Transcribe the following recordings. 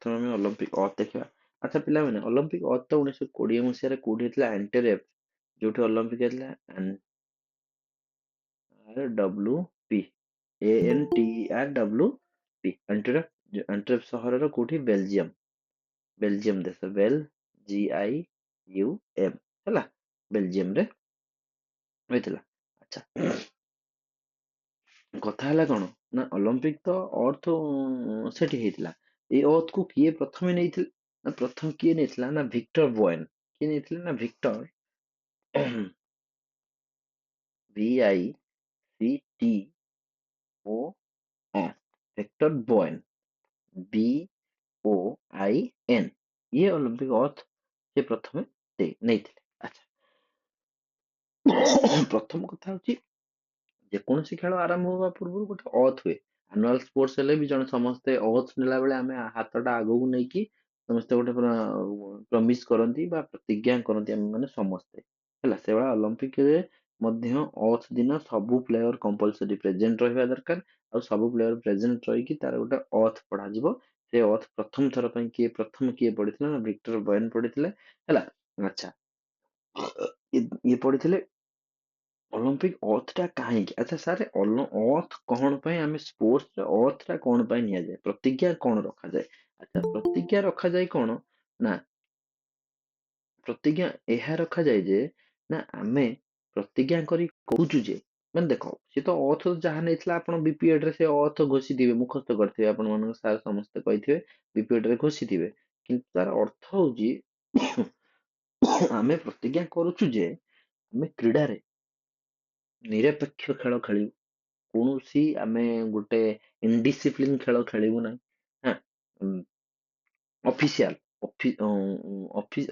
ପ୍ରଥମେ ଆମେ ଅଲମ୍ପିକ ଅର୍ଥ ଦେଖିବା। ଆଚ୍ଛା ପିଲାମାନେ, ଅଲମ୍ପିକ ଅର୍ଥ ତ 1920 ମସିହାରେ କୋଉଠି ହେଇଥିଲା? ଆଣ୍ଟେରେପ, ଯୋଉଠି ଅଲମ୍ପିକ ହେଇଥିଲା। ANTWP, ANTERWP, ଆଣ୍ଟେରେପ ସହରର କୋଉଠି? ବେଲଜିୟମ, ବେଲଜିୟମ ଦେଶ, BELGIUM ହେଲା, ବେଲଜିୟମ ରେ ହେଇଥିଲା। ଆଚ୍ଛା, କଥା ହେଲା କଣ ନା ଅଲମ୍ପିକ ତ ଅର୍ଥ ସେଠି ହେଇଥିଲା। ଏଇ ଅର୍ଥ କୁ କିଏ ପ୍ରଥମେ ନେଇଥିଲେ? ନା ପ୍ରଥମ କିଏ ନେଇଥିଲା? ନା ଭିକ୍ଟର ବୋଏନ। କିଏ ନେଇଥିଲେ? ନା ଭିକ୍ଟର VICTOR, ଭିକ୍ଟର ବୋଏନ, BOIN, ଇଏ ଅଲମ୍ପିକ ଅର୍ଥ ସେ ପ୍ରଥମେ ନେଇଥିଲେ। ଆଚ୍ଛା, ପ୍ରଥମ କଥା ହଉଛି ଯେକୌଣସି ଖେଳ ଆରମ୍ଭ ହବା ପୂର୍ବରୁ ଗୋଟେ ଅଥ୍ ହୁଏ। ଆନୁଆଲ ସ୍ପୋର୍ଟସ ହେଲେ ବି ଜଣେ ସମସ୍ତେ ଅଥ୍ ନେଲା ବେଳେ ଆମେ ହାତଟା ଆଗକୁ ନେଇକି ସମସ୍ତେ ଗୋଟେ ପ୍ରମିସ୍ କରନ୍ତି ବା ପ୍ରତିଜ୍ଞା କରନ୍ତି ଆମେ ମାନେ ସମସ୍ତେ, ହେଲା। ସେଭଳିଆ ଅଲମ୍ପିକରେ ମଧ୍ୟ ଅଥ୍ ଦିନ ସବୁ ପ୍ଲେୟର କମ୍ପଲସରି ପ୍ରେଜେଣ୍ଟ ରହିବା ଦରକାର। ଆଉ ସବୁ ପ୍ଲେୟର ପ୍ରେଜେଣ୍ଟ ରହିକି ତାର ଗୋଟେ ଅଥ୍ ପଢାଯିବ। ସେ ଅଥ୍ ପ୍ରଥମ ଥର ପାଇଁ କିଏ ପଢିଥିଲା? ନା ଭିକ୍ଟର ବଏନ ପଢିଥିଲେ, ହେଲା। ଆଚ୍ଛା, ଇଏ ପଢିଥିଲେ ଅଲମ୍ପିକ ଅର୍ଥ ଟା କାହିଁକି? ଆଚ୍ଛା ସାର୍, ଅର୍ଥ କଣ ପାଇଁ ଆମେ ସ୍ପୋର୍ଟସ ଅର୍ଥ ଟା କଣ ପାଇଁ ନିଆଯାଏ? ପ୍ରତିଜ୍ଞା କଣ ରଖାଯାଏ? ଆଚ୍ଛା, ପ୍ରତିଜ୍ଞା ରଖାଯାଏ କଣ ନା ପ୍ରତିଜ୍ଞା ଏହା ରଖାଯାଏ ଯେ ନା ଆମେ ପ୍ରତିଜ୍ଞା କରି କହୁଛୁ ଯେ, ମାନେ ଦେଖ, ସେ ତ ଅର୍ଥ ଯାହା ନେଇଥିଲା ଆପଣ ବିପିଏଡ ରେ ସେ ଅର୍ଥ ଘୋଷିଥିବେ, ମୁଖସ୍ତ କରିଥିବେ, ଆପଣ ମାନଙ୍କ ସାର୍ ସମସ୍ତେ କହିଥିବେ ବିପିଏଡ ରେ ଘୋଷିଥିବେ। କିନ୍ତୁ ତାର ଅର୍ଥ ହଉଛି ଆମେ ପ୍ରତିଜ୍ଞା କରୁଛୁ ଯେ ଆମେ କ୍ରୀଡାରେ ନିରପେକ୍ଷ ଖେଳ ଖେଳିବୁ। କୌଣସି ଆମେ ଗୋଟେ ଇନଡିସିପ୍ଲିନ ଖେଳ ଖେଳିବୁ ନାହିଁ। ହଁ,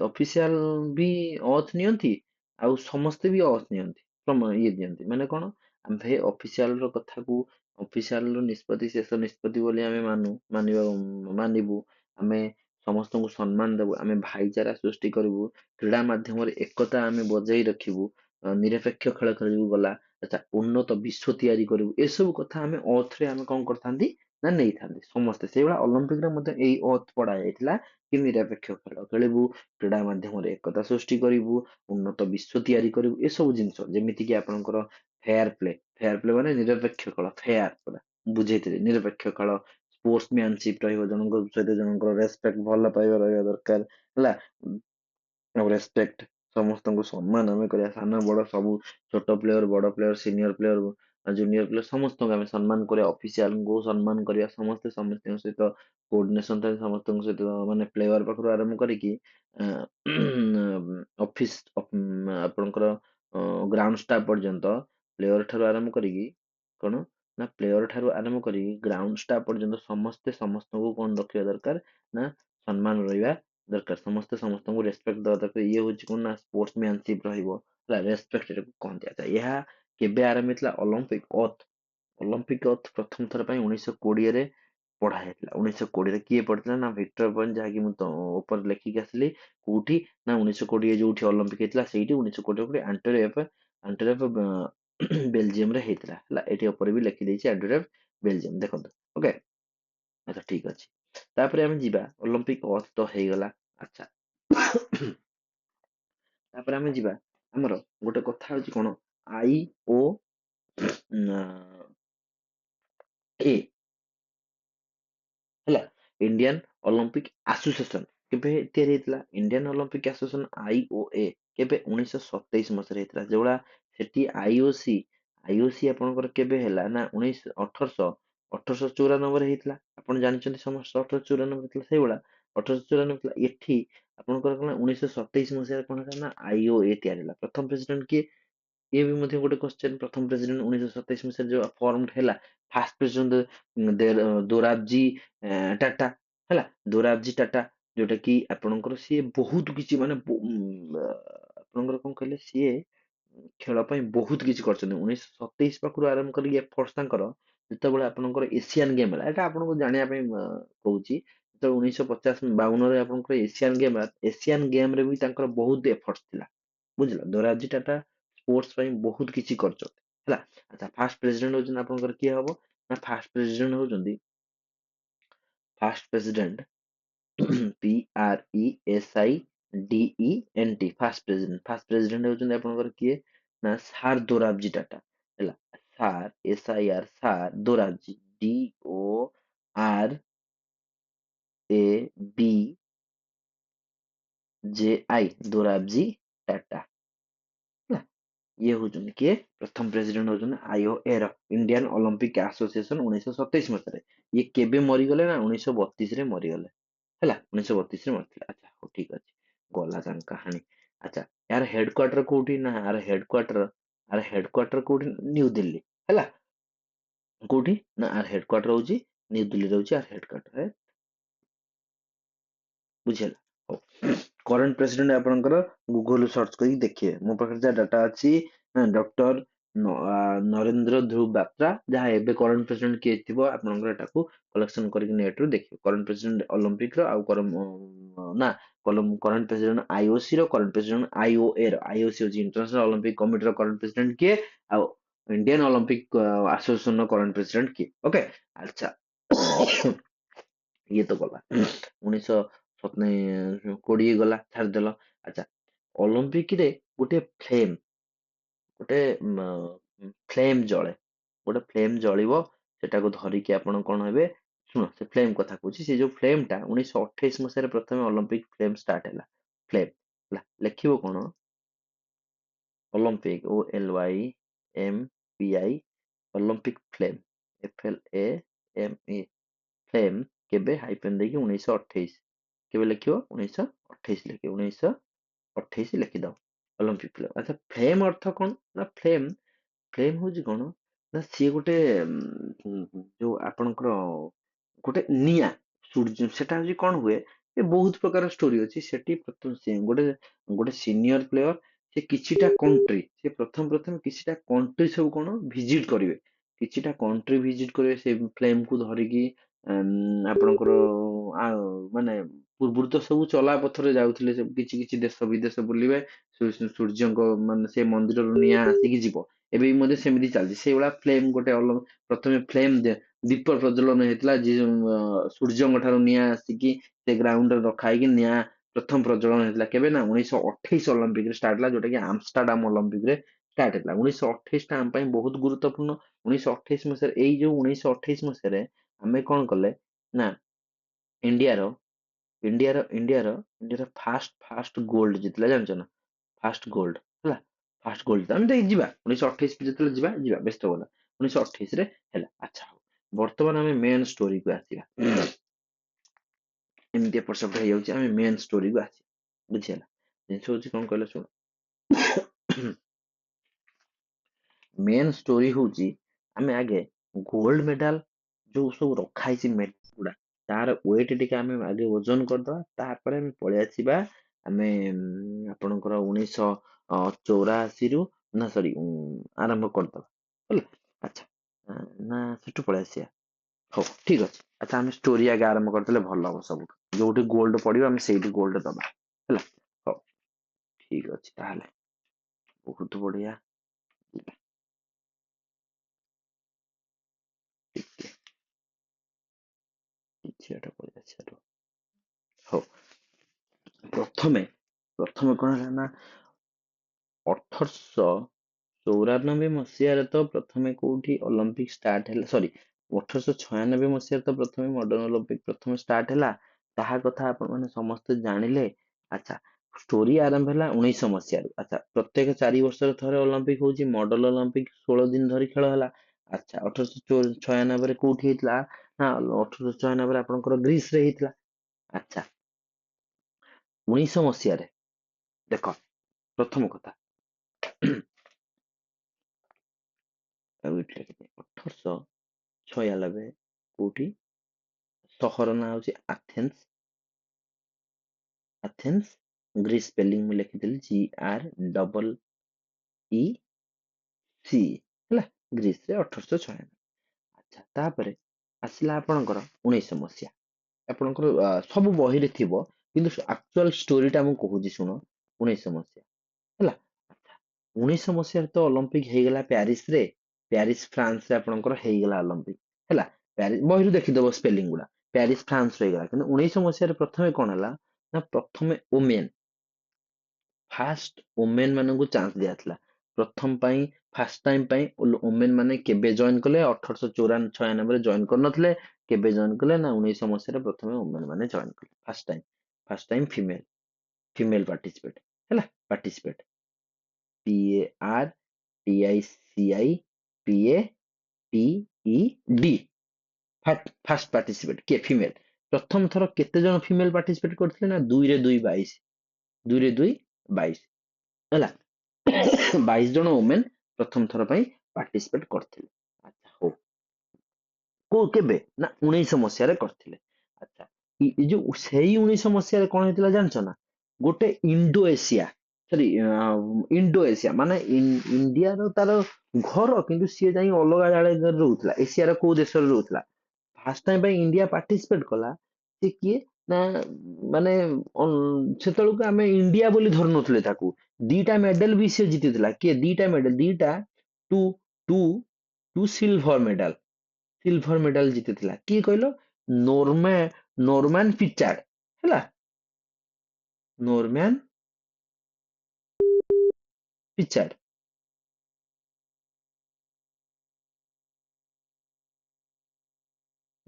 ଅଫିସିଆଲ ବି ଅଥ୍ ନିଅନ୍ତି, ଆଉ ସମସ୍ତେ ବି ଅଥ୍ ନିଅନ୍ତି, ଇଏ ଦିଅନ୍ତି। ମାନେ କଣ? ଆମ୍ଭେ ଅଫିସିଆଲ ର କଥାକୁ, ଅଫିସିଆଲ ର ନିଷ୍ପତ୍ତି ଶେଷ ନିଷ୍ପତ୍ତି ବୋଲି ଆମେ ମାନିବୁ। ଆମେ ସମସ୍ତଙ୍କୁ ସମ୍ମାନ ଦେବୁ, ଆମେ ଭାଇଚାରା ସୃଷ୍ଟି କରିବୁ, କ୍ରୀଡା ମାଧ୍ୟମରେ ଏକତା ଆମେ ବଜାଇ ରଖିବୁ, ନିରପେକ୍ଷ ଖେଳ ଖେଳିବୁ। ଗଲା, ଆଚ୍ଛା, ଉନ୍ନତ ବିଶ୍ୱ ତିଆରି କରିବୁ। ଏସବୁ କଥା ଆମେ ଅର୍ଥ ରେ ଆମେ କଣ କରିଥାନ୍ତି? ନା ନେଇଥାନ୍ତି ସମସ୍ତେ। ସେଇଭଳିଆ ଅଲମ୍ପିକ ରେ ମଧ୍ୟ ଏଇ ଅର୍ଥ ପଢା ଯାଇଥିଲା କି ନିରପେକ୍ଷ ଖେଳ ଖେଳିବୁ, କ୍ରୀଡା ମାଧ୍ୟମରେ ଏକତା ସୃଷ୍ଟି କରିବୁ, ଉନ୍ନତ ବିଶ୍ୱ ତିଆରି କରିବୁ। ଏସବୁ ଜିନିଷ ଯେମିତି କିି ଆପଣଙ୍କର ଫେୟାର ପ୍ଲେ ମାନେ ନିରପେକ୍ଷ ଖେଳ, ଫେୟାର ପୁରା ବୁଝେଇଥିଲି, ନିରପେକ୍ଷ ଖେଳ, ସ୍ପୋର୍ଟସ ମ୍ୟାନସିପ ରହିବ, ଜଣଙ୍କ ସହିତ ଜଣଙ୍କର ରେସପେକ୍ଟ, ଭଲ ପାଇବା ରହିବା ଦରକାର, ହେଲା। ଆଉ ରେସପେକ୍ଟ, ସମସ୍ତଙ୍କୁ ସମ୍ମାନ ଆମେ କରିବା, ସାନ ବଡ ସବୁ, ଛୋଟ ପ୍ଲେୟର, ବଡ player, senior player, junior player, ସମସ୍ତଙ୍କୁ ଆମେ ସମ୍ମାନ କରିବା, ଅଫିସିଆଲଙ୍କୁ ସମ୍ମାନ କରିବା। ସମସ୍ତେ ସମସ୍ତଙ୍କ ସହିତ କୋଅର୍ଡିନେସନ ଥାଏ, ସମସ୍ତଙ୍କ ସହିତ, ମାନେ ପ୍ଲେୟର ପାଖରୁ ଆରମ୍ଭ କରିକି ଅଫିସ ଆପଣଙ୍କର ଗ୍ରାଉଣ୍ଡ ଷ୍ଟାଫ ପର୍ଯ୍ୟନ୍ତ, ପ୍ଲେୟର ଠାରୁ ଆରମ୍ଭ କରିକି କଣ ନା ପ୍ଲେୟର ଠାରୁ ଆରମ୍ଭ କରିକି ଗ୍ରାଉଣ୍ଡ ଷ୍ଟାଫ ପର୍ଯ୍ୟନ୍ତ ସମସ୍ତେ ସମସ୍ତଙ୍କୁ କଣ ରଖିବା ଦରକାର? ନା ସମ୍ମାନ ରହିବା ଦରକାର। ସମସ୍ତେ ସମସ୍ତଙ୍କୁ ରେସପେକ୍ଟ ଦେବା ଦରକାର। ଇଏ ହଉଛି କଣ ନା ସ୍ପୋର୍ଟସ ମ୍ୟାନସିପ ରହିବ, ହେଲା, ରେସପେକ୍ଟ ଏଟାକୁ କହନ୍ତି। ଆଚ୍ଛା, ଏହା କେବେ ଆରମ୍ଭ ହେଇଥିଲା? ଅଲମ୍ପିକ ଅର୍ଥ ପ୍ରଥମ ଥର ପାଇଁ 1920 ପଢା ହେଇଥିଲା। 1920 କିଏ ପଢିଥିଲା? ନା ଭିକ୍ଟର ବୋଏନ, ଯାହାକି ମୁଁ ଉପରେ ଲେଖିକି ଆସିଲି। କୋଉଠି? ନା 1920 ଯୋଉଠି ଅଲମ୍ପିକ ହେଇଥିଲା ସେଇଠି 1920 ଆଣ୍ଟେରେପ ବେଲଜିୟମ ରେ ହେଇଥିଲା, ହେଲା। ଏଠି ଉପରେ ବି ଲେଖିଦେଇଛି ଆଣ୍ଟେରେପ ବେଲଜିୟମ, ଦେଖନ୍ତୁ। ଓକେ, ଆଚ୍ଛା, ଠିକ ଅଛି। ତାପରେ ଆମେ ଯିବା, ଅଲମ୍ପିକ ଅର୍ଥ ତ ହେଇଗଲା। ଆଚ୍ଛା, ତାପରେ ଆମେ ଯିବା, ଆମର ଗୋଟେ କଥା ହଉଛି କଣ? IOA, ହେଲା, ଇଣ୍ଡିଆନ ଅଲମ୍ପିକ ଆସୋସିଏସନ କେବେ ତିଆରି ହେଇଥିଲା? ଇଣ୍ଡିଆନ ଅଲମ୍ପିକ ଆସୋସିଏସନ, IOA, କେବେ? 1927 ମସିହାରେ ହେଇଥିଲା। ଯୋଉଭଳିଆ ସେଠି ଆଇଓସି ଆପଣଙ୍କର କେବେ ହେଲା? ନା 1894 ହେଇଥିଲା। ଆପଣ ଜାଣିଛନ୍ତି ସମସ୍ତେ 1894 ହେଇଥିଲା। ସେଇଭଳିଆ 1894 ଥିଲା। ଏଠି ଆପଣଙ୍କର କଣ 1927 ମସିହାରେ କଣ ହେଲା? ନା IOA ତିଆରି ହେଲା। ପ୍ରଥମ ପ୍ରେସିଡେଣ୍ଟ କିଏ? ଇଏ ବି ମଧ୍ୟ ଗୋଟେ କ୍ୱେଶ୍ଚନ। ପ୍ରଥମ ପ୍ରେସିଡେଣ୍ଟ 1927 ମସିହାରେ ଯୋଉ ଫର୍ମ ହେଲା, ଫାର୍ଷ୍ଟ ପ୍ରେସିଡେଣ୍ଟ ଦୋରାବଜି ଟାଟା, ହେଲା। ଦୋରାବଜି ଟାଟା, ଯୋଉଟା କି ଆପଣଙ୍କର ସିଏ ବହୁତ କିଛି, ମାନେ ଆପଣଙ୍କର କଣ କହିଲେ, ସିଏ ଖେଳ ପାଇଁ ବହୁତ କିଛି କରିଛନ୍ତି। 1927 ପାଖରୁ ଆରମ୍ଭ କରିକି ଏଫର୍ଟସ ତାଙ୍କର, ଯେତେବେଳେ ଆପଣଙ୍କର ଏସିଆନ ଗେମ୍ ହେଲା, ଏଟା ଆପଣଙ୍କୁ ଜାଣିବା ପାଇଁ କହୁଛି। ଯେତେବେଳେ 1950-52 ଆପଣଙ୍କର ଏସିଆନ ଗେମ୍ ରେ ବି ତାଙ୍କର ବହୁତ ଏଫର୍ଟସ ଥିଲା, ବୁଝିଲ। ଦୋରାବଜି ଟାଟା ସ୍ପୋର୍ଟସ ପାଇଁ ବହୁତ କିଛି କରିଛନ୍ତି, ହେଲା। ଆଚ୍ଛା, ଫାର୍ଷ୍ଟ ପ୍ରେସିଡେଣ୍ଟ ହଉଛନ୍ତି ଆପଣଙ୍କର କିଏ ହବ? ନା first president PRESIDENT first president ହଉଛନ୍ତି ଆପଣଙ୍କର କିଏ ନା ସାର୍ ଦୋରାବଜି ଟାଟା ହେଲା। Sir SIR sir Dorabji DORABJI Dorabji Tata ହେଲା। ଇଏ ହଉଛନ୍ତି କିଏ ପ୍ରଥମ ପ୍ରେସିଡେଣ୍ଟ ହଉଛନ୍ତି IOA ର ଇଣ୍ଡିଆନ ଅଲମ୍ପିକ ଆସୋସିଏସନ 1927 ମସିହାରେ। ଇଏ କେବେ ମରିଗଲେ ନା 1932 ରେ ମରିଗଲେ ହେଲା। 1932 ରେ ମରିଥିଲେ। ଆଚ୍ଛା ହଉ ଠିକ ଅଛି, ଗଲା ତାଙ୍କ କାହାଣୀ। ଆଚ୍ଛା ଏହାର ହେଡ କ୍ୱାର୍ଟର କୋଉଠି ନା ଆର ହେଡ କ୍ୱାର୍ଟର କୋଉଠି ନ୍ୟୁ ଦିଲ୍ଲୀ ହେଲା। କୋଉଠି ନା ଆର ହେଡ କ୍ୱାର୍ଟର ହଉଛି ନ୍ୟୁ ଦିଲ୍ଲୀ ରହୁଛି ଆର ହେଡ କ୍ୱାର୍ଟର ବୁଝିହେଲା। ହଉ କରେଣ୍ଟ ପ୍ରେସିଡେଣ୍ଟ ଆପଣଙ୍କର ଗୁଗଲ ସର୍ଚ୍ଚ କରିକି ଦେଖିବେ। ମୋ ପାଖରେ ଯାହା ଡାଟା ଅଛି ଡକ୍ଟର ନରେନ୍ଦ୍ର ଧ୍ରୁବ ବାତ୍ରା, ଯାହା ଏବେ କରେଣ୍ଟ ପ୍ରେସିଡେଣ୍ଟ କିଏ ଥିବ ଆପଣଙ୍କର ଏଟାକୁ କଲେକ୍ସନ କରିକି ନେଟ ରୁ ଦେଖିବେ। କରେଣ୍ଟ ପ୍ରେସିଡେଣ୍ଟ ଅଲମ୍ପିକ ର ଆଉ ନା କରେଣ୍ଟ ପ୍ରେସିଡେଣ୍ଟ IOC ର, କରେଣ୍ଟ ପ୍ରେସିଡେଣ୍ଟ IOA ର। IOC ହଉଛି ଇଣ୍ଟରନ୍ୟାସନାଲ ଅଲମ୍ପିକ କମିଟିର କରେଣ୍ଟ ପ୍ରେସିଡେଣ୍ଟ କିଏ, ଆଉ ଇଣ୍ଡିଆନ ଅଲମ୍ପିକ ଆସୋସିଏସନ ର କରେଣ୍ଟ ପ୍ରେସିଡେଣ୍ଟ କିଏ। ଓକେ ଆଚ୍ଛା ଇଏ ତ ଗଲା 1920 ଗଲା ଛାଡିଦେଲ। ଆଚ୍ଛା ଅଲମ୍ପିକ ରେ ଗୋଟେ ଗୋଟେ ଫ୍ଲେମ ଜଳେ, ଗୋଟେ ଫ୍ଲେମ ଜଳିବ, ସେଟାକୁ ଧରିକି ଆପଣ କଣ ହେବେ ଶୁଣ ସେ ଫ୍ଲେମ କଥା କହୁଛି। ସେ ଯୋଉ ଫ୍ଲେମ ଟା 1928 ମସିହାରେ ପ୍ରଥମେ ଅଲମ୍ପିକ ଫ୍ଲେମ ଷ୍ଟାର୍ଟ ହେଲା। ଫ୍ଲେମ ହେଲା ଲେଖିବ କଣ Olympic OLYMPI Olympic flame FLAME flame କେବେ ହାଇପେନ ଦେଇକି 1928 କେବେ ଲେଖିବ 1928 ଲେଖିବ 1928 ଲେଖିଦବ ଅଲମ୍ପିକ ଫ୍ଲେମ। ଆଚ୍ଛା ଫ୍ଲେମ ଅର୍ଥ କଣ ନା ଫ୍ଲେମ ଫ୍ଲେମ ହଉଛି କଣ ନା ସିଏ ଗୋଟେ ଯୋଉ ଆପଣଙ୍କର ଗୋଟେ ନିଆଁ ସୂର୍ଯ୍ୟ, ସେଟା ହଉଛି କଣ ହୁଏ ଏ ବହୁତ ପ୍ରକାର ଷ୍ଟୋରି ଅଛି ସେଠି। ଗୋଟେ ଗୋଟେ ସିନିୟର ପ୍ଲେୟର ସେ କିଛିଟା କଣ୍ଟ୍ରି, ସେ ପ୍ରଥମ ପ୍ରଥମେ କିଛିଟା କଣ୍ଟ୍ରି ସବୁ କଣ ଭିଜିଟ କରିବେ, କିଛିଟା କଣ୍ଟ୍ରି ଭିଜିଟ କରିବେ ସେ ଫ୍ଲେମ କୁ ଧରିକି। ଆପଣଙ୍କର ମାନେ ପୂର୍ବରୁ ତ ସବୁ ଚଲା ପଥରେ ଯାଉଥିଲେ, ସବୁ କିଛି କିଛି ଦେଶ ବିଦେଶ ବୁଲିବେ, ସୂର୍ଯ୍ୟଙ୍କ ମାନେ ସେ ମନ୍ଦିରରୁ ନିଆଁ ଆସିକି ଯିବ। ଏବେ ବି ମଧ୍ୟ ସେମିତି ଚାଲିଛି ସେଇଭଳିଆ ଫ୍ଲେମ ଗୋଟେ ପ୍ରଥମେ ଫ୍ଲେମ ଦୀପ ପ୍ରଜ୍ୱଳନ ହେଇଥିଲା ଯିଏ ସୂର୍ଯ୍ୟଙ୍କ ଠାରୁ ନିଆଁ ଆସିକି ସେ ଗ୍ରାଉଣ୍ଡରେ ରଖା ହେଇକି ନିଆଁ ପ୍ରଥମ ପ୍ରଜ୍ୱଳନ ହେଇଥିଲା କେବେ ନା 1928 ଅଲମ୍ପିକ ରେ ଷ୍ଟାର୍ଟ ହେଲା, ଯୋଉଟା କି ଆମଷ୍ଟରଡାମ ଅଲମ୍ପିକ ରେ ଷ୍ଟାର୍ଟ ହେଇଥିଲା। 1928 ଟା ଆମ ପାଇଁ ବହୁତ ଗୁରୁତ୍ୱପୂର୍ଣ୍ଣ। 1928 ମସିହାରେ ଏଇ ଯୋଉ 1928 ମସିହାରେ ଆମେ କଣ କଲେ ନା ଇଣ୍ଡିଆର ଇଣ୍ଡିଆର ଫାଷ୍ଟ ଗୋଲ୍ଡ ଜିତିଲା ଜାଣିଛ ନା, ଫାଷ୍ଟ ଗୋଲ୍ଡ ହେଲା। ଫାଷ୍ଟ ଗୋଲ୍ଡ ଆମେ ଦେଇ ଯିବା 1928 ଯେତେବେଳେ ଯିବା ଯିବା ବ୍ୟସ୍ତ ଗଲା 1928 ରେ ହେଲା। ଆଚ୍ଛା ହଉ ବର୍ତ୍ତମାନ ଆମେ ମେନ୍ ଷ୍ଟୋରିକୁ ଆସିବା। ଏମିତି ଏପଟ ସେପଟ ହେଇଯାଉଛି, ଆମେ ମେନ୍ ଷ୍ଟୋରିକୁ ଆସିବା ବୁଝିହେଲା। ଜିନିଷ ହଉଛି କଣ କହିଲେ ଶୁଣ ମେନ୍ ଷ୍ଟୋରି ହଉଛି ଆମେ ଆଗେ ଗୋଲ୍ଡ ମେଡାଲ ଯୋଉ ସବୁ ରଖା ହେଇଛି ମେଡାଲ ଗୁଡା ତାର ୱେଟ ଟିକେ ଆମେ ଆଗେ ଓଜନ କରିଦବା, ତାପରେ ଆମେ ପଳେଇ ଆସିବା ଆମେ ଆପଣଙ୍କର 1984 ରୁ ନା ସରି ଆରମ୍ଭ କରିଦବା ହେଲା। ଆଚ୍ଛା ନା ସେଠୁ ପଳେଇ ଆସିବା, ହଉ ଠିକ ଅଛି। ଆଚ୍ଛା ଆମେ ଷ୍ଟୋରି ଆଗେ ଆରମ୍ଭ କରିଦେଲେ ଭଲ ହବ, ସବୁଠୁ ଯୋଉଠି ଗୋଲ୍ଡ ପଡିବ ଆମେ ସେଇଠି ଗୋଲ୍ଡ ଦବା ହେଲା। ହଉ ଠିକ ଅଛି ତାହେଲେ ବହୁତ ବଢିଆ। ଟିକେ କିଛି ଗୋଟେ ପଳେଇ ଆସିବା। ହଉ ପ୍ରଥମେ ପ୍ରଥମେ କଣ ହେଲା ନା 1894 ମସିହାରେ ତ ପ୍ରଥମେ କୋଉଠି ଅଲମ୍ପିକ ଷ୍ଟାର୍ଟ ହେଲା, ସରି 1896 ମସିହାରେ ତ ପ୍ରଥମେ ମଡର୍ଣ୍ଣ ଅଲମ୍ପିକ ପ୍ରଥମେ ଷ୍ଟାର୍ଟ ହେଲା। ତାହା କଥା ଆପଣ ମାନେ ସମସ୍ତେ ଜାଣିଲେ। ଆଚ୍ଛା ଷ୍ଟୋରି ଆରମ୍ଭ ହେଲା 1900 ମସିହାରୁ। ଆଚ୍ଛା ପ୍ରତ୍ୟେକ 4 ବର୍ଷରେ ଥରେ ଅଲମ୍ପିକ ହଉଛି, ମଡେଲ ଅଲମ୍ପିକ 16 ଦିନ ଧରି ଖେଳ ହେଲା। ଆଚ୍ଛା 1896 କୋଉଠି ହେଇଥିଲା ନା 1896 ଆପଣଙ୍କର ଗ୍ରୀସ ରେ ହେଇଥିଲା। ଆଚ୍ଛା 1900 ମସିହାରେ ଦେଖ ପ୍ରଥମ କଥା 1896 କୋଉଠି ସହର ନାଁ ହଉଛି ଆଥେନ୍ସ। ଆଥେନ୍ସ ଗ୍ରୀସ ସ୍ପେଲିଂ ମୁଁ ଲେଖିଥିଲି GREEC ହେଲା, ଗ୍ରୀସ ରେ 1896। ଆଚ୍ଛା ତାପରେ ଆସିଲା ଆପଣଙ୍କର 1900 ମସିହା। ଆପଣଙ୍କର ସବୁ ବହିରେ ଥିବ କିନ୍ତୁ ଆକ୍ଚୁଆଲ ଷ୍ଟୋରି ଟା ମୁଁ କହୁଛି ଶୁଣ। 1900 ମସିହା ହେଲା। ଆଚ୍ଛା 1900 ମସିହାରେ ତ ଅଲମ୍ପିକ ହେଇଗଲା ପ୍ୟାରିସ ରେ, ପ୍ୟାରିସ ଫ୍ରାନ୍ସ ରେ ଆପଣଙ୍କର ହେଇଗଲା ଅଲମ୍ପିକ ହେଲା। ବହିରୁ ଦେଖିଦବ ସ୍ପେଲିଂ ଗୁଡା। ପ୍ୟାରିସ ଫ୍ରାନ୍ସ ରହିଗଲା। କିନ୍ତୁ 1900 ପ୍ରଥମେ କଣ ହେଲା ନା ପ୍ରଥମେ ଓମେନ୍ ଫାଷ୍ଟ ଓମେନ୍ ମାନଙ୍କୁ ଚାନ୍ସ ଦିଆଥିଲା। ପ୍ରଥମ ପାଇଁ ଫାଷ୍ଟ ଟାଇମ ପାଇଁ ଓମେନ୍ ମାନେ କେବେ ଜଏନ କଲେ 1896 ଜଏନ କରିନଥିଲେ। କେବେ ଜଏନ କଲେ ନା 1900 ପ୍ରଥମେ ଓମେନ୍ ମାନେ ଜଏନ କଲେ ଫାଷ୍ଟ ଟାଇମ ଫିମେଲ ପାର୍ଟିସିପେଟ ହେଲା ପାର୍ଟିସିପେଟ PARTICIPE ଫାଷ୍ଟ ପାର୍ଟିସିପେଟ କିଏ ଫିମେଲ। ପ୍ରଥମ ଥର କେତେ ଜଣ ଫିମେଲ ପାର୍ଟିସିପେଟ କରିଥିଲେ ନା 2 ରେ 2 22 ହେଲା 22 ଜଣ ଓମେନ ପ୍ରଥମ ଥର ପାଇଁ ପାର୍ଟିସିପେଟ କରିଥିଲେ। ଆଚ୍ଛା ହଉ କୋଉ କେବେ ନା 1900 କରିଥିଲେ। ଆଚ୍ଛା ଏ ଯୋଉ ସେଇ 1900 କଣ ହେଇଥିଲା ଜାଣିଛ ନା ଗୋଟେ ଇଣ୍ଡୋ ଏସିଆ ସରି ଇଣ୍ଡୋ ଏସିଆ ମାନେ ଇଣ୍ଡିଆର ତାର ଘର କିନ୍ତୁ ସିଏ ଯାଇ ଅଲଗା ଜାଗାରେ ରହୁଥିଲା। ଏସିଆର କୋଉ ଦେଶରେ ରହୁଥିଲା। ଫାଷ୍ଟ ଟାଇମ ପାଇଁ ଇଣ୍ଡିଆ ପାର୍ଟିସିପେଟ କଲା। ସେ କିଏ ନା ମାନେ ସେତେବେଳକୁ ଆମେ ଇଣ୍ଡିଆ ବୋଲି ଧରୁନଥିଲେ ତାକୁ। ଦିଟା ମେଡେଲ ବି ସେ ଜିତିଥିଲା। କିଏ ଦିଟା ମେଡେଲ ଦିଟା two two two silver medal ଜିତିଥିଲା। କିଏ କହିଲ ନୋରମାନ ପିଚାର୍ଡ ହେଲା ନୋରମାନ ପିଚାର୍ଡ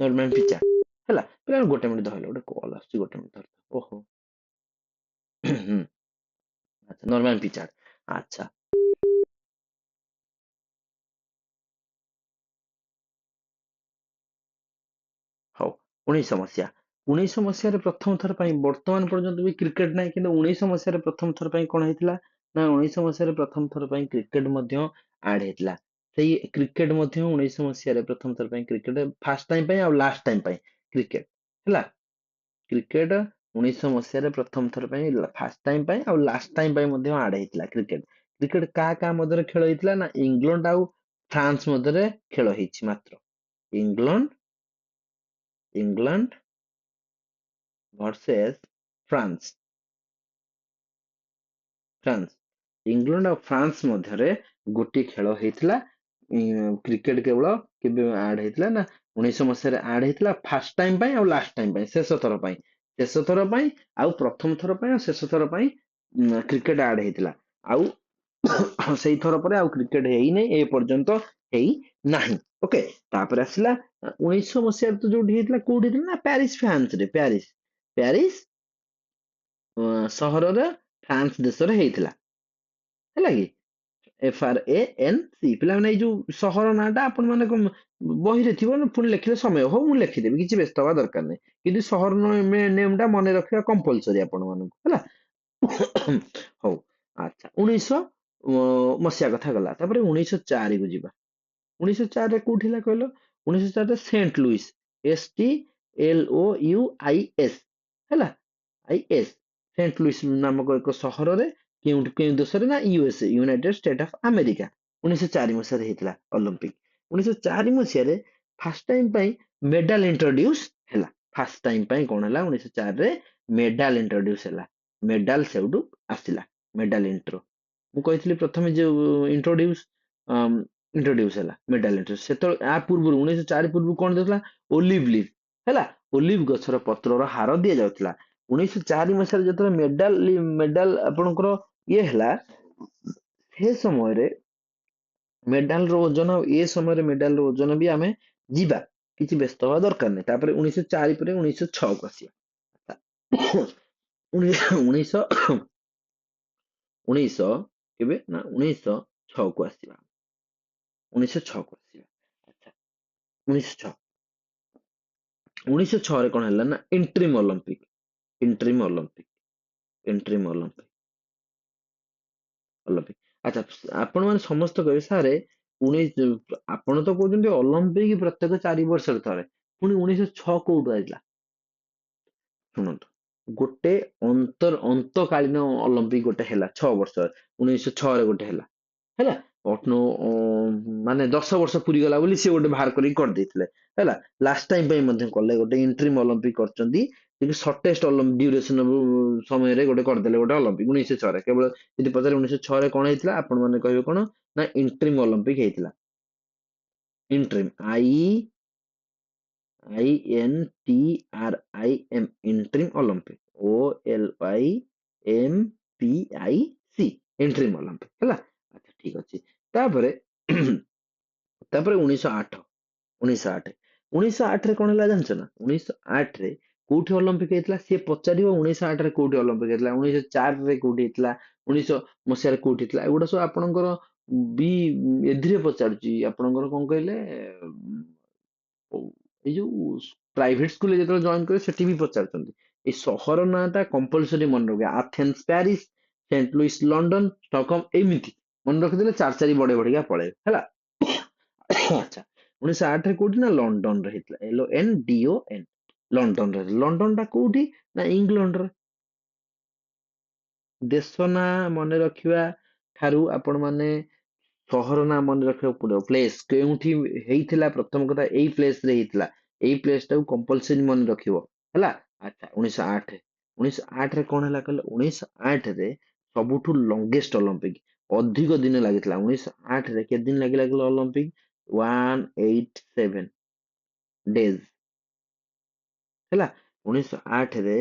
ନୋରମାନ ପିଚାର୍ଡ ହେଲା। ପିଲା ଗୋଟେ ମିନିଟ୍ ଧରିଲ ଗୋଟେ କଲ ଆସୁଛି ଗୋଟେ ମିନିଟ୍ ଧରିଲ ଓହୋ ହୁଁ ଆଚ୍ଛା ନୋରମାନ ପିଚାର୍ଡ ଆଚ୍ଛା ହଉ 1900 1900 ପ୍ରଥମ ଥର ପାଇଁ ବର୍ତ୍ତମାନ ପର୍ଯ୍ୟନ୍ତ ବି କ୍ରିକେଟ ନାହିଁ କିନ୍ତୁ 1900 ପ୍ରଥମ ଥର ପାଇଁ କଣ ହେଇଥିଲା ନା 1900 ପ୍ରଥମ ଥର ପାଇଁ କ୍ରିକେଟ ମଧ୍ୟ ଆଡ ହେଇଥିଲା। ସେଇ କ୍ରିକେଟ ମଧ୍ୟ 1900 ପ୍ରଥମ ଥର ପାଇଁ କ୍ରିକେଟ ଫାଷ୍ଟ ଟାଇମ ପାଇଁ ଆଉ ଲାଷ୍ଟ ଟାଇମ ପାଇଁ କ୍ରିକେଟ ହେଲା। କ୍ରିକେଟ 1900 ପ୍ରଥମ ଥର ପାଇଁ ଫାଷ୍ଟ ଟାଇମ ପାଇଁ ଆଉ ଲାଷ୍ଟ ଟାଇମ ପାଇଁ ମଧ୍ୟ ଆଡ ହେଇଥିଲା କ୍ରିକେଟ। କ୍ରିକେଟ କାହା କାହା ମଧ୍ୟରେ ଖେଳ ହେଇଥିଲା ନା ଇଂଲଣ୍ଡ ଆଉ ଫ୍ରାନ୍ସ ମଧ୍ୟରେ ଖେଳ ହେଇଛି ମାତ୍ର। England England versus France France England ଆଉ ଫ୍ରାନ୍ସ ମଧ୍ୟରେ ଗୋଟିଏ ଖେଳ ହେଇଥିଲା। କ୍ରିକେଟ କେବଳ କେବେ ଆଡ ହେଇଥିଲା ନା 1900 ଆଡ ହେଇଥିଲା ଫାଷ୍ଟ ଟାଇମ ପାଇଁ ଆଉ ଲାଷ୍ଟ ଟାଇମ ପାଇଁ ଶେଷ ଥର ପାଇଁ ଆଉ ପ୍ରଥମ ଥର ପାଇଁ ଆଉ ଶେଷ ଥର ପାଇଁ କ୍ରିକେଟ ଆଡ ହେଇଥିଲା। ଆଉ ସେଇ ଥର ପରେ ଆଉ କ୍ରିକେଟ ହେଇନାହିଁ ଏ ପର୍ଯ୍ୟନ୍ତ ହେଇ ନାହିଁ। ଓକେ ତାପରେ ଆସିଲା 1900 ତ ଯୋଉଠି ହେଇଥିଲା କୋଉଠି ହେଇଥିଲା ନା ପ୍ୟାରିସ ଫ୍ରାନ୍ସରେ ପ୍ୟାରିସ ସହରର ଫ୍ରାନ୍ସ ଦେଶରେ ହେଇଥିଲା ହେଲା କି FRANC ପିଲାମାନେ ଏଇ ଯୋଉ ସହର ନାଁ ଟା ଆପଣ ମାନେ ବହିରେ ଥିବ ନା ପୁଣି ଲେଖିଲେ ସମୟ ହଉ ମୁଁ ଲେଖିଦେବି କିଛି ବ୍ୟସ୍ତ ହବା ଦରକାର ନାହିଁ। କିନ୍ତୁ ସହର ନେମ ଟା ମନେ ରଖିବା କମ୍ପଲସରୀ ଆପଣ ମାନଙ୍କୁ ହେଲା ହଉ ଆଚ୍ଛା 1900 କଥା ଗଲା ତାପରେ 1904 କୁ ଯିବା। 1904 କୋଉଠି ହେଲା କହିଲ 1904 ସେଣ୍ଟ ଲୁଇସ୍ STLOUIS ହେଲା ଆଇଏସ୍ ସେଣ୍ଟ ଲୁଇସ୍ ନାମକ ଏକ ସହରରେ କେଉଁ ଦେଶରେ ନା USA united state of America 1904 ହେଇଥିଲା ଅଲିମ୍ପିକ। 1904 ଫାଷ୍ଟ ଟାଇମ ପାଇଁ ମେଡାଲ ଇଣ୍ଟ୍ରୋଡ୍ୟୁସ ହେଲା। ଫାଷ୍ଟ ଟାଇମ ପାଇଁ କଣ ହେଲା 1904 ମେଡାଲ ଇଣ୍ଟ୍ରୋଡ୍ୟୁସ ହେଲା। ମେଡାଲ ସେଉଠୁ ଆସିଲା ମେଡାଲ ଇଣ୍ଟ୍ରୋ ମୁଁ କହିଥିଲି ପ୍ରଥମେ ଯୋଉ ଇଣ୍ଟ୍ରୋଡ୍ୟୁସ ହେଲା ମେଡାଲ ଇଣ୍ଟ୍ରୋ ସେତେବେଳେ ଆ ପୂର୍ବରୁ 1904 ପୂର୍ବରୁ କଣ ଦିଆଥିଲା ଓଲିଭ ଲିଭ୍ ହେଲା ଓଲିଭ ଗଛର ପତ୍ରର ହାର ଦିଆଯାଉଥିଲା। 1904 ଯେତେବେଳେ ମେଡାଲ ଆପଣଙ୍କର ଇଏ ହେଲା ସେ ସମୟରେ ମେଡାଲ ର ଓଜନ ଏ ସମୟରେ ମେଡାଲ ର ଓଜନ ବି ଆମେ ଯିବା କିଛି ବ୍ୟସ୍ତ ହବା ଦରକାର ନାହିଁ। ତାପରେ 1904 ପରେ 1906 କୁ ଆସିବା। ଉଣେଇଶହ ଉଣେଇଶହ କେବେ ନା 1906 କୁ ଆସିବା 1906 କୁ ଆସିବା ଆଚ୍ଛା 1906 1906 କଣ ହେଲା ନା ଇଣ୍ଟ୍ରିମ ଅଲିମ୍ପିକ ଆଚ୍ଛା ଆପଣ ମାନେ ସମସ୍ତେ କହିବେ ସାରେ ଉଣେଇଶ ଆପଣ ତ କହୁଛନ୍ତି ଅଲିମ୍ପିକ ପ୍ରତ୍ୟେକ 4 ବର୍ଷରେ ଥରେ ପୁଣି 1906 କୋଉଠୁ ଆଇଲା ଶୁଣନ୍ତୁ ଗୋଟେ ଅନ୍ତକାଳୀନ ଅଲିମ୍ପିକ ଗୋଟେ ହେଲା 6 ବର୍ଷରେ 1906 ଗୋଟେ ହେଲା ମାନେ 10 ବର୍ଷ ପୁରୀ ଗଲା ବୋଲି ସିଏ ଗୋଟେ ବାହାର କରିକି କରିଦେଇଥିଲେ ହେଲା। ଲାଷ୍ଟ ଟାଇମ ପାଇଁ ମଧ୍ୟ କଲେ ଗୋଟେ ଇଣ୍ଟ୍ରିମ ଅଲିମ୍ପିକ କରିଛନ୍ତି କିନ୍ତୁ ସର୍ଟେଷ୍ଟ ଡ୍ୟୁରେସନ ସମୟରେ ଗୋଟେ କରିଦେଲେ ଗୋଟେ ଅଲିମ୍ପିକ 1906 କେବଳ ଯଦି ପଚାରେ 1906 କଣ ହେଇଥିଲା ଆପଣ ମାନେ କହିବେ କଣ ନା ଇଣ୍ଟ୍ରିମ ଅଲିମ୍ପିକ ହେଇଥିଲା। ଇଣ୍ଟ୍ରିମ INTRIM ଇଣ୍ଟ୍ରିମ୍ ଅଲମ୍ପିକ୍ OLYMPIC ଇଣ୍ଟ୍ରିମ୍ ଅଲମ୍ପିକ୍ ହେଲା। ଆଚ୍ଛା ଠିକ ଅଛି। ତାପରେ ତାପରେ 1908 1908 1908 ରେ କଣ ହେଲା ଜାଣିଛ ନା? 1908 ରେ କୋଉଠି ଅଲମ୍ପିକ ହେଇଥିଲା? ସିଏ ପଚାରିବ 1908 ରେ କୋଉଠି ଅଲମ୍ପିକ ହେଇଥିଲା, 1904 ରେ କୋଉଠି ହେଇଥିଲା, 1900 ମସିହାରେ କୋଉଠି ହେଇଥିଲା, ଏଗୁଡା ସବୁ ଆପଣଙ୍କର ବି ଏଥିରେ ପଚାରୁଛି ଆପଣଙ୍କର କଣ କହିଲେ ଏଇ ଯୋଉ ପ୍ରାଇଭେଟ ସ୍କୁଲରେ ଯେତେବେଳେ ଜଏନ କରିବେ ସେଠି ବି ପଚାରୁଛନ୍ତି। ଏଇ ସହର ନାଁଟା କମ୍ପଲସରି ମନେ ରଖିବା, Athens Paris, Saint Louis London, Stockholm, ଏମିତି ମନେ ରଖିଦେଲେ ଚାରି ଚାରି ବଢେଇ ବଢିକା ପଳେଇବେ ହେଲା। ଆଚ୍ଛା 1908 ରେ କୋଉଠି ନା ଲଣ୍ଡନରେ ହେଇଥିଲା, LONDON ଲଣ୍ଡନରେ। ଲଣ୍ଡନ ଟା କୋଉଠି ନା ଇଂଲଣ୍ଡରେ। ଦେଶ ନାଁ ମନେ ରଖିବା ଠାରୁ ଆପଣ ମାନେ ସହର ନାଁ ମନେ ରଖିବାକୁ ପଡିବ। ପ୍ଲେସ କେଉଁଠି ହେଇଥିଲା, ପ୍ରଥମ କଥା ଏଇ ପ୍ଲେସ ରେ ହେଇଥିଲା, ଏଇ ପ୍ଲେସ ଟାକୁ କମ୍ପଲସରି ମନେ ରଖିବ ହେଲା। ଆଚ୍ଛା 1908 1908 ରେ କଣ ହେଲା କହିଲ? 1908 ରେ ସବୁଠୁ ଲଙ୍ଗେଷ୍ଟ ଅଲମ୍ପିକ ଅଧିକ ଦିନ ଲାଗିଥିଲା। 1908 ରେ କେତେ ଦିନ ଲାଗିଲା କହିଲ ଅଲମ୍ପିକ? 187 ଡେଜ ହେଲା। 1908 ରେ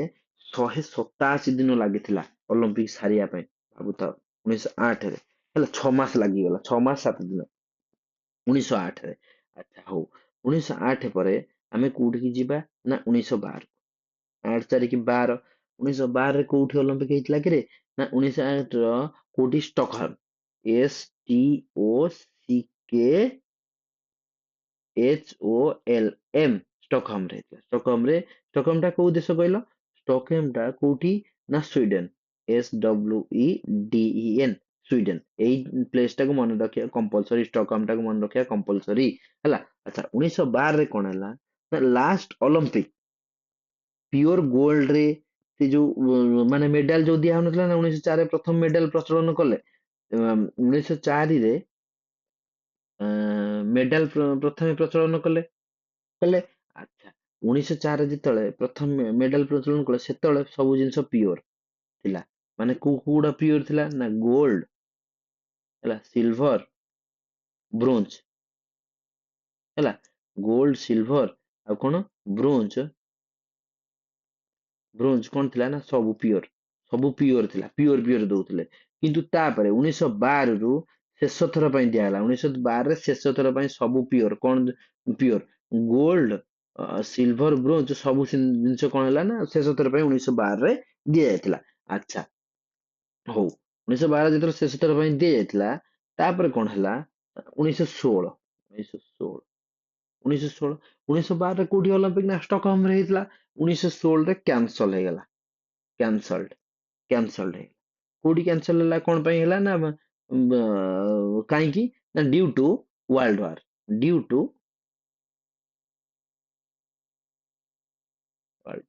187 ଦିନ ଲାଗିଥିଲା ଅଲମ୍ପିକ ସାରିବା ପାଇଁ। ଭାବୁଥାଅ 1908 ରେ ହେଲା 6 ମାସ ଲାଗିଗଲା, 6 ମାସ 7 ଦିନ 1908 ରେ। ଆଚ୍ଛା ହଉ, 1908 ପରେ ଆମେ କୋଉଠିକି ଯିବା ନା 1912। 8 4 କି 12, 1912 ରେ କୋଉଠି ଅଲମ୍ପିକ ହେଇଥିଲା କିରେ? ନା 1908 ର କୋଉଠି? ଷ୍ଟକହୋମ, STOCKHOLM ଷ୍ଟକହୋମ ରେ ହେଇଥିଲା। ଷ୍ଟକହୋମ ଟା କୋଉ ଦେଶ କହିଲ? ଷ୍ଟକହୋମ ଟା କୋଉଠି ନା ସ୍ୱିଡେନ, SWEDEN ସ୍ୱିଡେନ। ଏଇ ପ୍ଲେସ ଟାକୁ ମନେ ରଖିବା କମ୍ପଲସରି, ଷ୍ଟକହୋମ ଟାକୁ ମନେ ରଖିବା କମ୍ପଲସରି ହେଲା। ଆଚ୍ଛା 1912 ରେ କଣ ହେଲା ନା ଲାଷ୍ଟ ଅଲମ୍ପିକ ପିଓର ଗୋଲ୍ଡ ରେ ସେ ଯୋଉ ମାନେ ମେଡାଲ ଯୋଉ ଦିଆ ହଉନଥିଲା ନା, 1904 ରେ ପ୍ରଥମ ମେଡାଲ ପ୍ରଚଳନ କଲେ। 1904 ରେ ମେଡାଲ ପ୍ରଥମେ ପ୍ରଚଳନ କଲେ। ଆଚ୍ଛା 1904 ଯେତେବେଳେ ପ୍ରଥମେ ମେଡାଲ ପ୍ରଚଳନ କଲେ, ସେତେବେଳେ ସବୁ ଜିନିଷ ପିଓର ଥିଲା। ମାନେ କୋଉଗୁଡା ପିଓର ଥିଲା ନା ଗୋଲ୍ଡ ହେଲା, ସିଲଭର, ବ୍ରୋଞ୍ଜ ହେଲା। ଗୋଲ୍ଡ, ସିଲଭର ଆଉ କଣ ବ୍ରୋଞ୍ଜ। ବ୍ରୋଞ୍ଜ କଣ ଥିଲା ନା ସବୁ ପିଓର, ସବୁ ପିଓର ଥିଲା, ପିଓର ପିଓର ଦଉଥିଲେ। କିନ୍ତୁ ତାପରେ 1912 ରୁ ଶେଷ ଥର ପାଇଁ ଦିଆହେଲା। 1912 ରେ ଶେଷ ଥର ପାଇଁ ସବୁ ପିଓର। କଣ ପିଓର? ଗୋଲ୍ଡ, ସିଲଭର, ବ୍ରୋଞ୍ଜ ସବୁ ଜିନିଷ କଣ ହେଲା ନା ଶେଷ ଥର ପାଇଁ 1912 ରେ ଦିଆଯାଇଥିଲା। ଆଚ୍ଛା ହଉ, 1912 ଯେତେବେଳେ ଶେଷ ଥର ପାଇଁ ଦିଆଯାଇଥିଲା, ତାପରେ କଣ ହେଲା? 1916 1916 1916 1912 ରେ କୋଉଠି ଅଲମ୍ପିକ ନା ଷ୍ଟକହୋମ ରେ ହେଇଥିଲା। 1916 ରେ କ୍ୟାନସଲ ହେଇଗଲା, କ୍ୟାନସଲ୍ଡ କ୍ୟାନସଲ୍ଡ ହେଇଗଲା। କୋଉଠି କ୍ୟାନସଲ ହେଲା, କଣ ପାଇଁ ହେଲା ନା କାହିଁକି ନା due to world war. Due to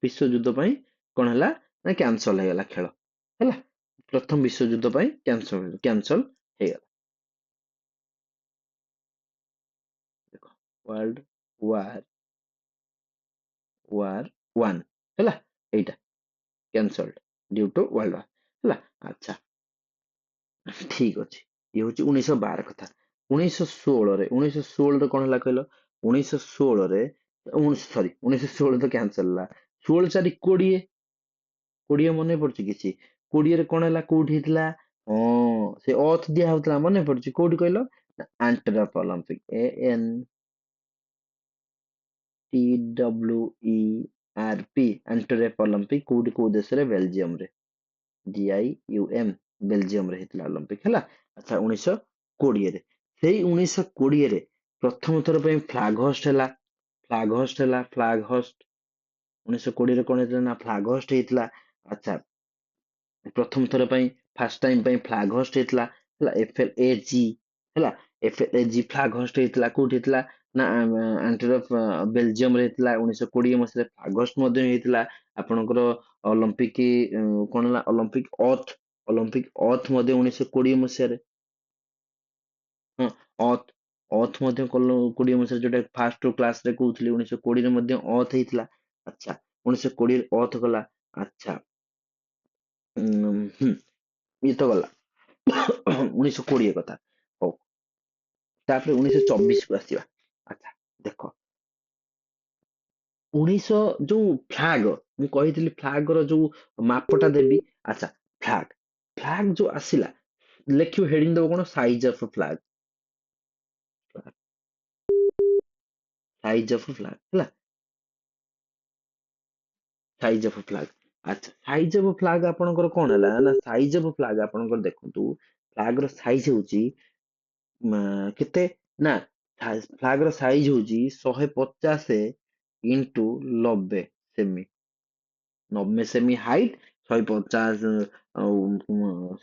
ବିଶ୍ୱଯୁଦ୍ଧ ପାଇଁ କଣ ହେଲା ନା କ୍ୟାନସଲ ହେଇଗଲା ଖେଳ ହେଲା। ପ୍ରଥମ ବିଶ୍ୱଯୁଦ୍ଧ ପାଇଁ କ୍ୟାନସଲ ହେଇଗଲା। ଦେଖ, ୱାର୍ଲଡ ୱାର ୱାର 1 ହେଲା, ଏଇଟା cancelled due to world war ହେଲା। ଆଚ୍ଛା ଠିକ ଅଛି, ଇଏ ହଉଛି 1912 କଥା। 1916 ରେ କଣ ହେଲା କହିଲ? 1916 ରେ ସରି 1916 ତ କ୍ୟାନସଲ ହେଲା। 16 4 20, 20 ମନେ ପଡୁଛି କିଛି? 20 ରେ କଣ ହେଲା, କୋଉଠି ହେଇଥିଲା? ହଁ, ସେ ଅର୍ଥ ଦିଆ ହଉଥିଲା ମନେ ପଡୁଛି, କୋଉଠି କହିଲ? ଆଣ୍ଟରପ ଅଲମ୍ପିକ, ANTWERP ଆଣ୍ଟରପ ଅଲମ୍ପିକ କୋଉଠି, କୋଉ ଦେଶରେ? ବେଲଜିୟମ ରେ, GIUM ବେଲଜିୟମ ରେ ହେଇଥିଲା ଅଲମ୍ପିକ ହେଲା। ଆଚ୍ଛା 1920 ରେ, ସେଇ 1920 ରେ ପ୍ରଥମ ଥର ପାଇଁ ଫ୍ଲାଗ ହଷ୍ଟ ହେଲା। ଫ୍ଲାଗ ହଷ୍ଟ 1920 ରେ କଣ ହେଇଥିଲା ନା ଫ୍ଲାଗ ହଷ୍ଟ ହେଇଥିଲା। ଆଚ୍ଛା ପ୍ରଥମ ଥର ପାଇଁ ଫାର୍ଷ୍ଟ ଟାଇମ ପାଇଁ ଫ୍ଲାଗ ହଷ୍ଟ ହେଇଥିଲା ହେଲା। FLAG ହେଲା, FLAG ଫ୍ଲାଗ ହଷ୍ଟ ହେଇଥିଲା। କୋଉଠି ହେଇଥିଲା ନା ଆଣ୍ଟରପ ବେଲଜିୟମ ରେ ହେଇଥିଲା। 1920 ମସିହାରେ ଫ୍ଲାଗ ହଷ୍ଟ ମଧ୍ୟ ହେଇଥିଲା। ଆପଣଙ୍କର ଅଲମ୍ପିକ କଣ ହେଲା, ଅଲମ୍ପିକ ଅର୍ଥ ମଧ୍ୟ 1920 ମସିହାରେ। ହଁ, ଅର୍ଥ ଅର୍ଥ ମଧ୍ୟ 1920 ମସିହାରେ, ଯୋଉଟା ଫାର୍ଷ୍ଟ କ୍ଲାସ ରେ କହୁଥିଲି। 1920 ରେ ମଧ୍ୟ ଅର୍ଥ ହେଇଥିଲା। ଆଚ୍ଛା 1920 ଅର୍ଥ ଗଲା। ଆଚ୍ଛା ହୁଁ, ଇଏ ତ ଗଲା 1920 କଥା। ହଉ, ତାପରେ 1924 କୁ ଆସିବା। ଆଚ୍ଛା ଦେଖ, ଯୋଉ ଫ୍ଲାଗ ମୁଁ କହିଥିଲି ଫ୍ଲାଗ ର ଯୋଉ ମାପଟା ଦେବି। ଆଚ୍ଛା, ଫ୍ଲାଗ ଫ୍ଲାଗ ଯୋଉ ଆସିଲା, ଲେଖିବ ହେଡିଙ୍ଗ ଦବ କଣ, size of flag. Size of flag ହେଲା, ସାଇଜ ଅଫ ଫ୍ଲାଗ। ଆଚ୍ଛା, ସାଇଜ ଅଫ ଫ୍ଲାଗ ଆପଣଙ୍କର କଣ ହେଲା ନା, ସାଇଜ ଅଫ ଫ୍ଲାଗ ଆପଣଙ୍କର ଦେଖନ୍ତୁ, ଫ୍ଲାଗ ର ସାଇଜ ହଉଛି କେତେ ନା, ଫ୍ଲାଗ ର ସାଇଜ ହଉଛି 150 ଇଣ୍ଟୁ 90 ସେମି। 90 ସେମି ହାଇଟ୍, 150 ଆଉ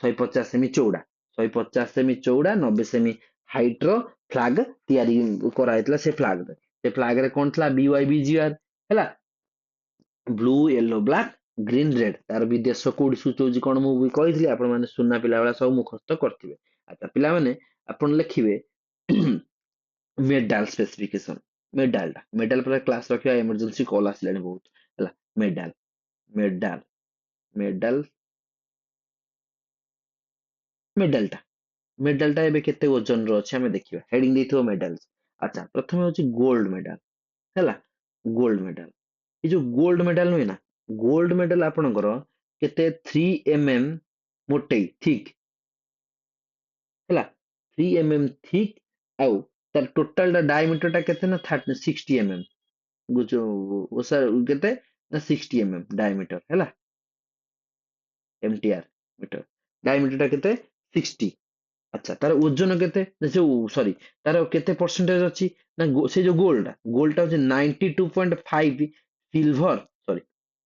150 ସେମି ଚଉଡା, 150 ସେମି ଚଉଡା, 90 ସେମି ହାଇଟ୍ ର ଫ୍ଲାଗ ତିଆରି କରାହେଇଥିଲା ସେ ଫ୍ଲାଗ ରେ। ସେ ଫ୍ଲାଗ ରେ କଣ ଥିଲା, BYBGR ହେଲା, blue yellow black green red. ତାର ବି ଦେଶ କୋଉଠି ସୂଚଉଛି କଣ, ମୁଁ ବି କହିଥିଲି ଆପଣ ମାନେ ସୁନା ପିଲା ଭଳିଆ ସବୁ ମୁଖସ୍ତ କରିଥିବେ। ଆଚ୍ଛା ପିଲାମାନେ, ଆପଣ ଲେଖିବେ ମେଡାଲ ସ୍ପେସିଫିକେସନ। ମେଡାଲ ପରେ କ୍ଲାସ ରଖିବା, ଏମର୍ଜେନ୍ସି କଲ୍ ଆସିଲାଣି ବହୁତ ହେଲା। ମେଡାଲ ମେଡାଲ ମେଡାଲ ମେଡାଲଟା ମେଡାଲଟା ଏବେ କେତେ ଓଜନର ଅଛି ଆମେ ଦେଖିବା। ହେଡିଙ୍ଗ ଦେଇଥିବ ମେଡାଲ। ଆଚ୍ଛା, ପ୍ରଥମେ ହଉଛି ଗୋଲ୍ଡ ମେଡାଲ ହେଲା। ଗୋଲ୍ଡ ମେଡାଲ, ଏଇ ଯୋଉ ଗୋଲ୍ଡ ମେଡାଲ ନୁହେଁ ନା, ଗୋଲ୍ଡ ମେଡାଲ ଆପଣଙ୍କର କେତେ, 3 mm ମୋଟେଇ ଠିକ ହେଲା, 3 mm ଠିକ। ଆଉ ତାର ଟୋଟାଲ ଡାଇମିଟର ଟା କେତେ ନା 60 mm। କେତେ ନା 60 mm ଡାଇମିଟର ହେଲା, MTR ମିଟର। ଡାଇମିଟର ଟା କେତେ, 60। ଆଚ୍ଛା, ତାର ଓଜନ କେତେ ନା, ଯୋଉ ସରି, ତାର କେତେ ପରସେଣ୍ଟେଜ ଅଛି ନା, ସେ ଯୋଉ ଗୋଲ୍ଡଟା ହଉଛି 92.5 ସିଲଭର, ସରି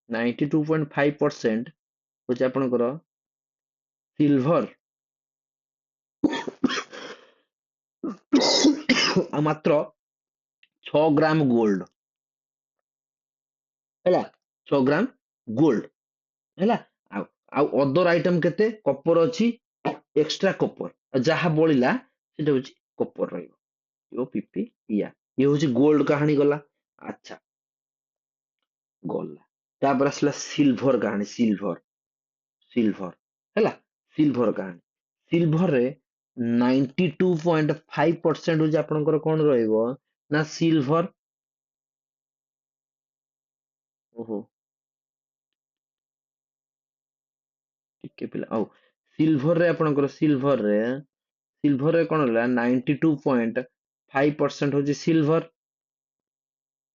92.5% ହଉଛି ଆପଣଙ୍କର ସିଲଭର, ଆଉ ମାତ୍ର 6 ଗ୍ରାମ ଗୋଲ୍ଡ ହେଲା, 6 ଗ୍ରାମ ଗୋଲ୍ଡ ହେଲା। ଆଉ ଆଉ ଅଦର ଆଇଟମ କେତେ, କପର ଅଛି, ଏକ୍ସଟ୍ରା କପର, ଆଉ ଯାହା ବଳିଲା ସେଟା ହଉଛି କପର ରହିବ। ଇଏ ହଉଛି ଗୋଲ୍ଡ କାହାଣୀ ଗଲା। ଆଚ୍ଛା, ଗଲା। ତାପରେ ଆସିଲା ସିଲଭର କାହାଣୀ, ସିଲଭର ହେଲା। ସିଲଭର କାହାଣୀ, ସିଲଭରରେ 92.5% ହଉଛି ଆପଣଙ୍କର କଣ ରହିବ ନା, ସିଲଭର। ଓହୋ, ଟିକେ ପିଲା, ଆଉ ସିଲଭରରେ କଣ ହେଲା, 92.5% ହଉଛି ସିଲଭର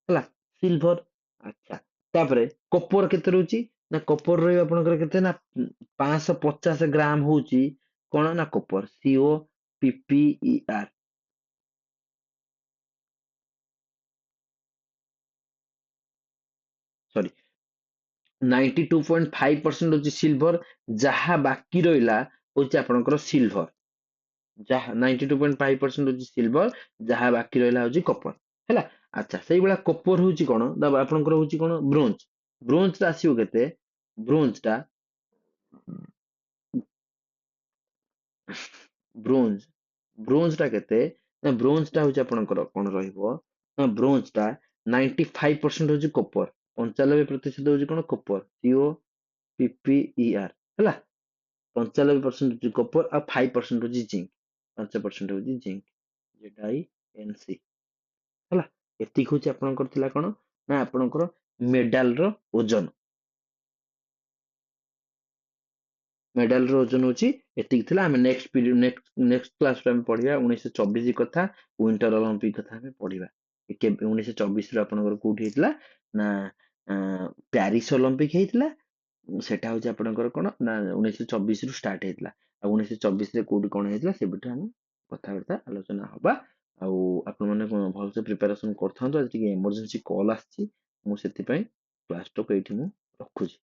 ହେଲା, ସିଲଭର। ଆଚ୍ଛା, ତାପରେ କପର କେତେ ରହୁଛି ନା, କପର ରହିବ ଆପଣଙ୍କର କେତେ ନା, 550 ଗ୍ରାମ ହଉଛି କଣ ନା କପର, COPPER। ସରି, 92.5% ହଉଛି ସିଲଭର, ଯାହା ବାକି ରହିଲା ହଉଛି ଆପଣଙ୍କର ସିଲଭର। ଯାହା 92.5% ହଉଛି ସିଲଭର, ଯାହା ବାକି ରହିଲା ହଉଛି କପର ହେଲା। ଆଚ୍ଛା, ସେଇଭଳିଆ କପର ହଉଛି କଣ, ଆପଣଙ୍କର ହଉଛି କଣ, ବ୍ରୋଞ୍ଜ। ବ୍ରୋଞ୍ଜ ଟା ଆସିବ କେତେ, ବ୍ରୋଞ୍ଜ ଟା ବ୍ରୋଞ୍ଜ ବ୍ରୋଞ୍ଜ ଟା କେତେ ନା, ବ୍ରୋଞ୍ଜ ଟା ହଉଛି ଆପଣଙ୍କର କଣ ରହିବ ନା, ବ୍ରୋଞ୍ଜ ଟା 95% ହଉଛି କପର, 95% ହଉଛି କଣ, କପର, COPPER ହେଲା। 95% ହଉଛି କପର, ଆଉ 5% ହଉଛି ଜିଙ୍କ, 5% ହଉଛି ଜିଙ୍କ, ZINC ହେଲା। ଏତିକି ହଉଛି ଆପଣଙ୍କର ଥିଲା କଣ ନା, ଆପଣଙ୍କର ମେଡାଲ ର ଓଜନ। ମେଡାଲ ର ଓଜନ ହଉଛି ଏତିକି ଥିଲା। ଆମେ ନେକ୍ସଟ ପିରିୟଡ଼, ନେକ୍ସଟ କ୍ଲାସରେ ଆମେ ପଢିବା 1924 କଥା, ୱିଣ୍ଟର ଅଲମ୍ପିକ କଥା ଆମେ ପଢିବା। କେବେ 1924 ରେ ଆପଣଙ୍କର କୋଉଠି ହେଇଥିଲା ନା, ପ୍ୟାରିସ ଅଲମ୍ପିକ ହେଇଥିଲା। ସେଟା ହଉଛି ଆପଣଙ୍କର କଣ ନା, 1924 ରୁ ଷ୍ଟାର୍ଟ ହେଇଥିଲା। ଆଉ 1924 ରେ କୋଉଠି କଣ ହେଇଥିଲା ସେ ବିଷୟରେ ଆମେ କଥାବାର୍ତ୍ତା ଆଲୋଚନା ହବା। ଆଉ ଆପଣ ମାନେ କଣ ଭଲସେ ପ୍ରିପାରେସନ କରିଥାନ୍ତୁ, ଆଜି ଟିକେ ଏମର୍ଜେନ୍ସି କଲ୍ ଆସିଛି, ମୁଁ ସେଥିପାଇଁ କ୍ଲାସ ଟାକୁ ଏଇଠି ମୁଁ ରଖୁଛି।